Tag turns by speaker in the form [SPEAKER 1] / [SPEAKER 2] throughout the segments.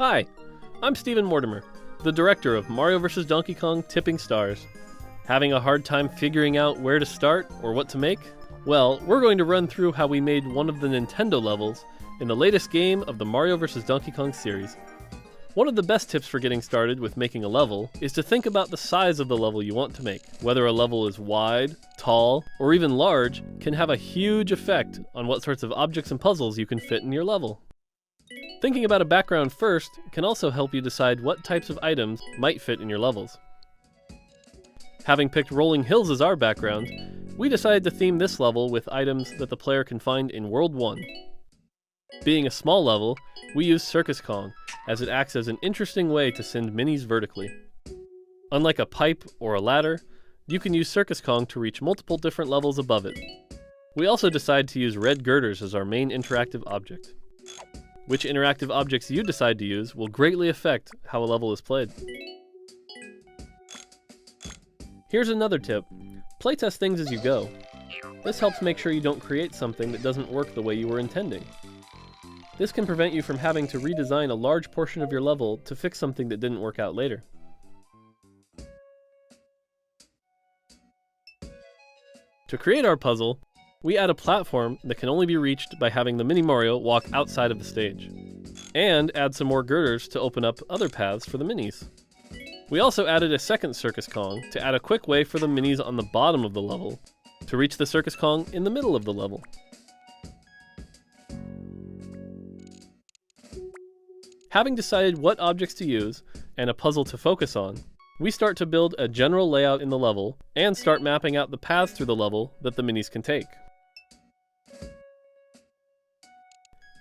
[SPEAKER 1] Hi, I'm Stephen Mortimer, the director of Mario vs. Donkey Kong Tipping Stars. Having a hard time figuring out where to start or what to make? Well, we're going to run through how we made one of the Nintendo levels in the latest game of the Mario vs. Donkey Kong series. One of the best tips for getting started with making a level is to think about the size of the level you want to make. Whether a level is wide, tall, or even large can have a huge effect on what sorts of objects and puzzles you can fit in your level. Thinking about a background first can also help you decide what types of items might fit in your levels. Having picked rolling hills as our background, we decided to theme this level with items that the player can find in World 1. Being a small level, we use Circus Kong, as it acts as an interesting way to send minis vertically. Unlike a pipe or a ladder, you can use Circus Kong to reach multiple different levels above it. We also decided to use red girders as our main interactive object. Which interactive objects you decide to use will greatly affect how a level is played. Here's another tip. Playtest things as you go. This helps make sure you don't create something that doesn't work the way you were intending. This can prevent you from having to redesign a large portion of your level to fix something that didn't work out later. To create our puzzle, we add a platform that can only be reached by having the Mini Mario walk outside of the stage, and add some more girders to open up other paths for the minis. We also added a second Circus Kong to add a quick way for the minis on the bottom of the level to reach the Circus Kong in the middle of the level. Having decided what objects to use and a puzzle to focus on, we start to build a general layout in the level and start mapping out the paths through the level that the minis can take.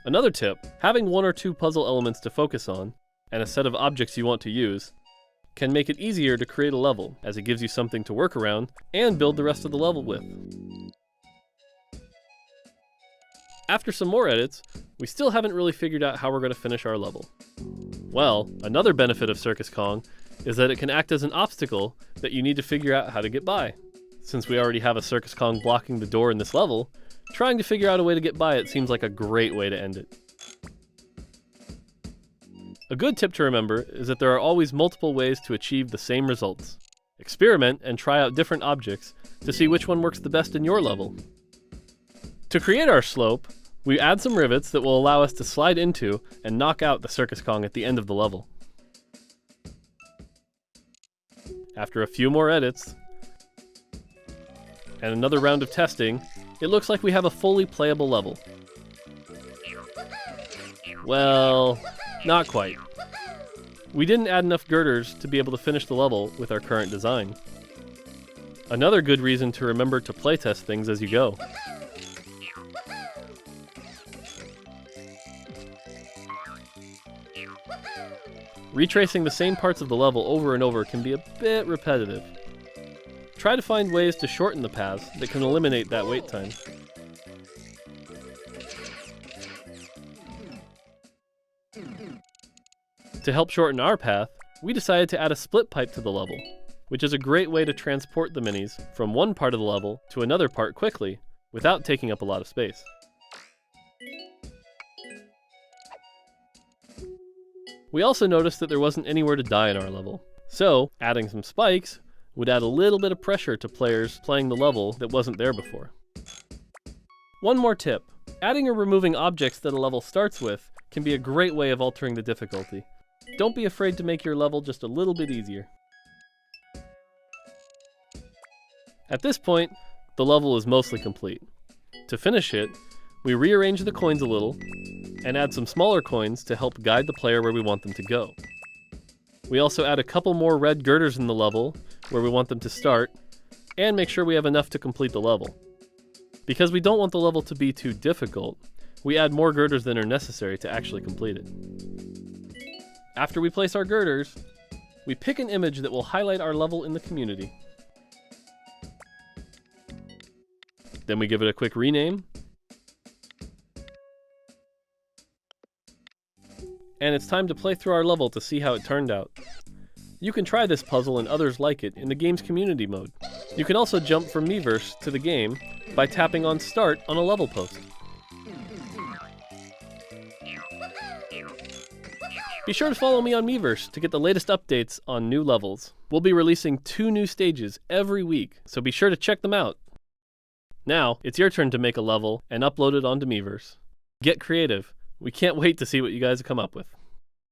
[SPEAKER 1] Another tip, having one or two puzzle elements to focus on, and a set of objects you want to use, can make it easier to create a level, as it gives you something to work around and build the rest of the level with. After some more edits, we still haven't really figured out how we're going to finish our level. Well, another benefit of Circus Kong is that it can act as an obstacle that you need to figure out how to get by. Since we already have a Circus Kong blocking the door in this level, trying to figure out a way to get by it seems like a great way to end it. A good tip to remember is that there are always multiple ways to achieve the same results. Experiment and try out different objects to see which one works the best in your level. To create our slope, we add some rivets that will allow us to slide into and knock out the Circus Kong at the end of the level. After a few more edits, and another round of testing, it looks like we have a fully playable level. Well, not quite. We didn't add enough girders to be able to finish the level with our current design. Another good reason to remember to playtest things as you go. Retracing the same parts of the level over and over can be a bit repetitive. Try to find ways to shorten the paths that can eliminate that wait time. To help shorten our path, we decided to add a split pipe to the level, which is a great way to transport the minis from one part of the level to another part quickly without taking up a lot of space. We also noticed that there wasn't anywhere to die in our level, so adding some spikes would add a little bit of pressure to players playing the level that wasn't there before. One more tip, adding or removing objects that a level starts with can be a great way of altering the difficulty. Don't be afraid to make your level just a little bit easier. At this point, the level is mostly complete. To finish it, we rearrange the coins a little and add some smaller coins to help guide the player where we want them to go. We also add a couple more red girders in the level where we want them to start, and make sure we have enough to complete the level. Because we don't want the level to be too difficult, we add more girders than are necessary to actually complete it. After we place our girders, we pick an image that will highlight our level in the community. Then we give it a quick rename, and it's time to play through our level to see how it turned out. You can try this puzzle and others like it in the game's community mode. You can also jump from Miiverse to the game by tapping on Start on a level post. Be sure to follow me on Miiverse to get the latest updates on new levels. We'll be releasing 2 new stages every week, so be sure to check them out. Now, it's your turn to make a level and upload it onto Miiverse. Get creative. We can't wait to see what you guys come up with.